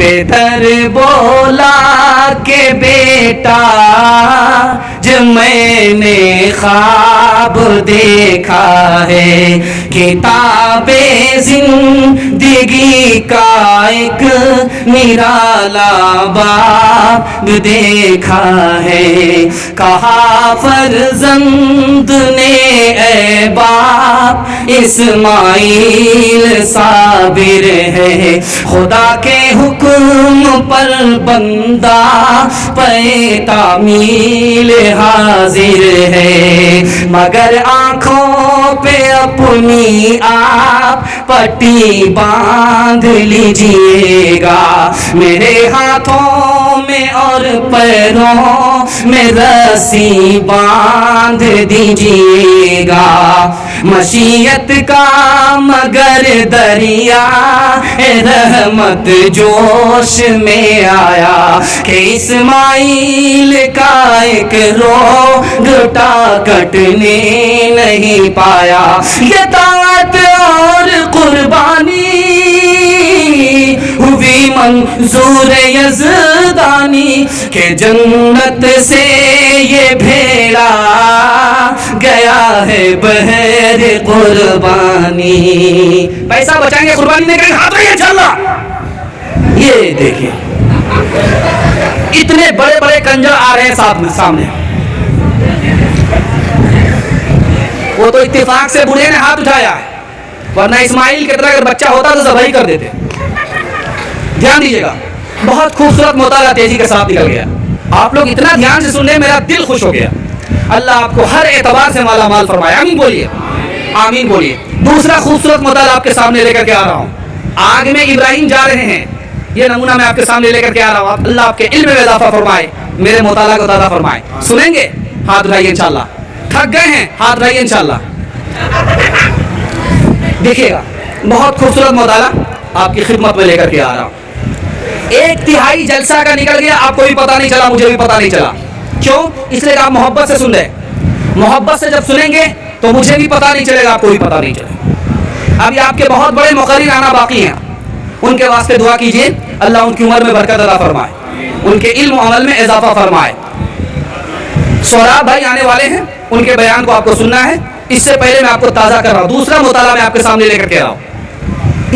پیدر بولا کہ بیٹا جو میں نے خواب دیکھا ہے، کتاب زندگی کا ایک نرالا باب دیکھا ہے۔ کہا فرزند نے اے باپ اسماعیل صابر ہے، خدا کے حکم پر بندہ پہ تعمیل حاضر ہے، مگر آنکھوں پہ اپنی آپ پٹی باندھ لیجئے گا، میرے ہاتھوں میں اور پیروں میں رسی باندھ دیجئے گا، مشیت کا مگر دریا رحمت جوش میں آیا کہ اسماعیل کا ایک روٹا کٹنے نہیں پایا۔ یہ طاعت اور قربانی ہوئی منظور یزدانی کہ جنت سے یہ بھیڑا گیا ہے بہر قربانی۔ پیسہ بچائیں گے قربانی نہیں کریں گے، ہاتھ رہی انشاءاللہ۔ یہ دیکھیں اتنے بڑے بڑے کنجر آ رہے ہیں سامنے، وہ تو اتفاق سے بوڑھے نے ہاتھ اٹھایا ہے، ورنہ اسماعیل کی طرح اگر بچہ ہوتا تو ذبح ہی کر دیتے۔ دھیان دیجیے گا، بہت خوبصورت مطالعہ تیزی کے ساتھ نکل گیا، آپ لوگ اتنا دھیان سے سن لیں میرا دل خوش ہو گیا۔ اللہ آپ کو ہر اعتبار سے مالا مال فرمائے، آمین بولیے، آمین بولیے۔ دوسرا خوبصورت مطالعہ آپ کے سامنے لے کر کے آ رہا ہوں، آگ میں ابراہیم جا رہے ہیں، یہ نمونہ میں آپ کے سامنے لے کر کے آ رہا ہوں، اللہ آپ کے علم میں اضافہ فرمائے، میرے مطالعہ کو زیادہ فرمائے۔ سنیں گے؟ ہاتھ اٹھائیے انشاءاللہ۔ تھک گئے ہیں؟ ہاتھ اٹھائیے انشاءاللہ۔ دیکھیے گا بہت خوبصورت مطالعہ آپ کی خدمت میں لے کر کے آ رہا ہوں۔ 1/3 جلسہ کا نکل گیا، آپ کو بھی پتہ نہیں چلا، مجھے بھی پتہ نہیں چلا۔ کیوں؟ اس لیے کہ آپ محبت سے سن رہے، محبت سے جب سنیں گے تو مجھے بھی پتہ نہیں چلے گا، آپ کو بھی پتہ نہیں چلے گا۔ ابھی آپ کے بہت بڑے مقرر آنا باقی ہیں، ان کے واسطے دعا کیجیے، اللہ ان کی عمر میں برکت عطا فرمائے، ان کے علم و عمل میں اضافہ فرمائے۔ سہراب بھائی آنے والے ہیں، ان کے بیان کو آپ کو سننا ہے۔ اس سے پہلے میں آپ کو تازہ کر رہا ہوں، دوسرا مطالعہ میں آپ کے سامنے لے کر کے آ رہا ہوں۔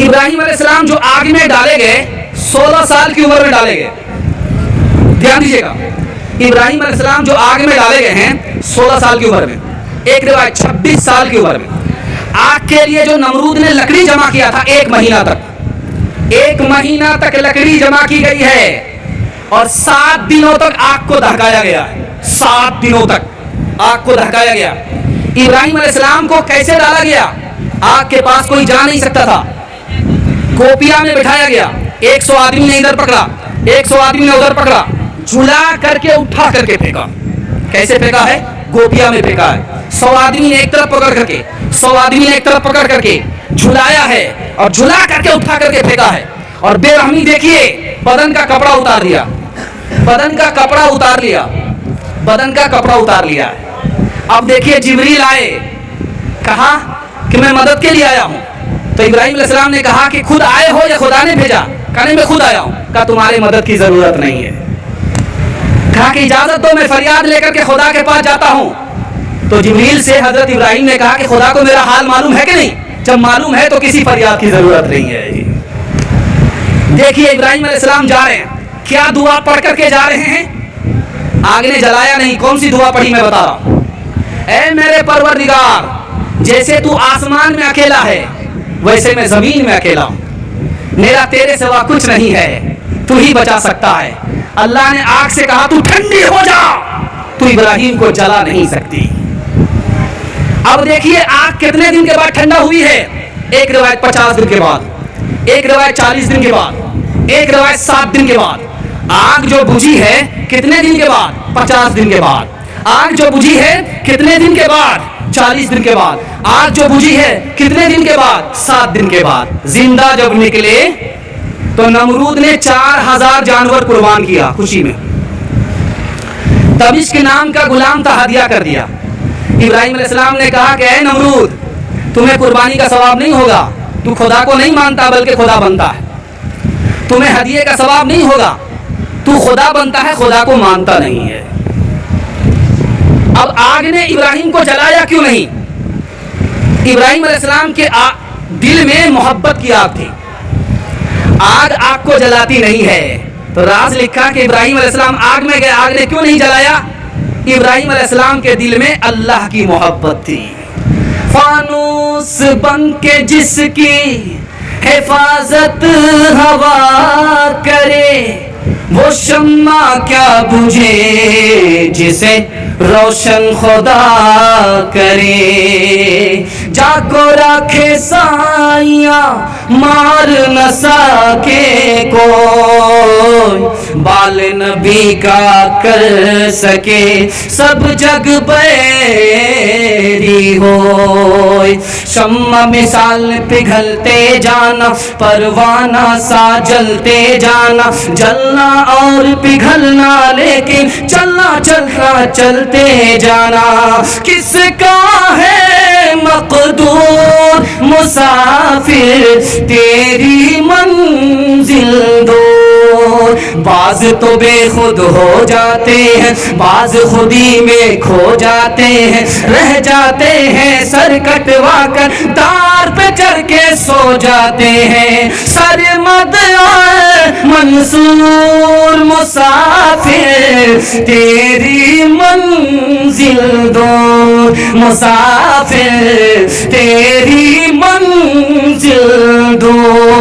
ابراہیم علیہ السلام جو آگ میں ڈالے گئے 16 سال کی عمر میں ڈالے گئے، دھیان دیجیے گا، ابراہیم علیہ السلام جو آگ میں ڈالے گئے ہیں 16 سال کی عمر میں، ایک روایت 26 سال کی عمر میں۔ آگ کے لیے جو نمرود نے لکڑی جمع کیا تھا 1 مہینہ تک، 1 مہینہ تک لکڑی جمع کی گئی ہے، اور 7 دنوں تک آگ کو دہکایا گیا ہے، 7 دنوں تک آگ کو دہکایا گیا۔ ابراہیم علیہ السلام کو کیسے ڈالا گیا؟ آگ کے پاس کوئی جا نہیں سکتا تھا، کوپیا میں بٹھایا گیا، 100 آدمی نے ادھر پکڑا، 100 آدمی نے ادھر پکڑا، جھلا کر کے اٹھا کر کے پھینکا۔ کیسے پھینکا ہے؟ گوپیا میں پھینکا ہے۔ 100 آدمی نے ایک طرف پکڑ کر کے، 100 آدمی نے ایک طرف پکڑ کر کے جھلایا ہے، اور جھلا کر کے اٹھا کر کے پھینکا ہے۔ اور بے رحمی دیکھیے، بدن کا کپڑا اتار لیا، بدن کا کپڑا اتار لیا، بدن کا کپڑا اتار لیا ہے۔ اب دیکھیے جبریل آئے، کہا کہ میں مدد کے لیے آیا ہوں، تو ابراہیم علیہ السلام نے کہا کہ خود آئے ہو یا خدا نے بھیجا؟ کہا نہیں میں خود آیا ہوں۔ کہا تمہاری مدد کی ضرورت نہیں ہے۔ کہا کہ اجازت دو میں فریاد لے کر کے خدا کے پاس جاتا ہوں۔ تو جبریل سے حضرت ابراہیم نے کہا کہ خدا کو میرا حال معلوم ہے کہ نہیں؟ جب معلوم ہے تو کسی فریاد کی ضرورت نہیں ہے۔ دیکھیے ابراہیم علیہ السلام جا رہے ہیں، کیا دعا پڑھ کر کے جا رہے ہیں؟ آگ نے جلایا نہیں، کون سی دعا پڑھی میں بتا رہا ہوں۔ اے میرے پروردگار، جیسے تو آسمان میں اکیلا ہے ویسے میں زمین میں اکیلا ہوں، میرا تیرے سوا کچھ نہیں ہے، تو ہی بچا سکتا ہے۔ اللہ نے آگ سے کہا تو ٹھنڈی ہو جا، تو ابراہیم کو جلا نہیں سکتی۔ اب دیکھیے آگ کتنے دن کے بعد ٹھنڈا ہوئی ہے؟ ایک روایت 50 دن کے بعد، ایک روایت 40 دن کے بعد، ایک روایت 7 دن کے بعد۔ آگ جو بجھی ہے کتنے دن کے بعد؟ 50 دن کے بعد۔ آگ جو بجھی ہے کتنے دن کے بعد؟ 40 دن کے بعد۔ آگ جو بجھی ہے کتنے دن کے بعد؟ 7 دن کے بعد۔ زندہ جب نکلے تو نمرود نے 4000 جانور قربان کیا خوشی میں، تبش کے نام کا غلام تھا، ہدیہ کر دیا۔ ابراہیم علیہ السلام نے کہا کہ اے نمرود، تمہیں قربانی کا ثواب نہیں ہوگا، تو خدا کو نہیں مانتا بلکہ خدا بنتا ہے، تمہیں ہدیے کا ثواب نہیں ہوگا. تو خدا بنتا ہے, خدا کو مانتا نہیں ہے. اب آگ نے ابراہیم کو جلایا کیوں نہیں؟ ابراہیم علیہ السلام کے دل میں محبت کی آگ تھی. آگ کو جلاتی نہیں ہے. تو راز لکھا کہ ابراہیم علیہ السلام آگ میں گئے, آگ نے کیوں نہیں جلایا؟ ابراہیم علیہ السلام کے دل میں اللہ کی محبت تھی. فانوس بن کے جس کی حفاظت ہوا کرے, وہ شمع کیا بجھے جسے روشن خدا کرے. جا کو رکھے سایہ مار نہ سکے کوئی, بال نبی کا کر سکے سب جگ بیری ہوئے. شمع مثال پگھلتے جانا, پروانہ سا جلتے جانا, جلنا اور پگھلنا لیکن چلنا چلنا چلتے جانا. کس کا ہے مقدور مسافر تیری منزل دور. بعض تو بے خود ہو جاتے ہیں, بعض خودی میں کھو جاتے ہیں, رہ جاتے ہیں سر کٹوا کر تار پہ چڑھ کے سو جاتے ہیں. سرمد منصور مسافر تیری منزل دور, مسافر تیری منزل دور.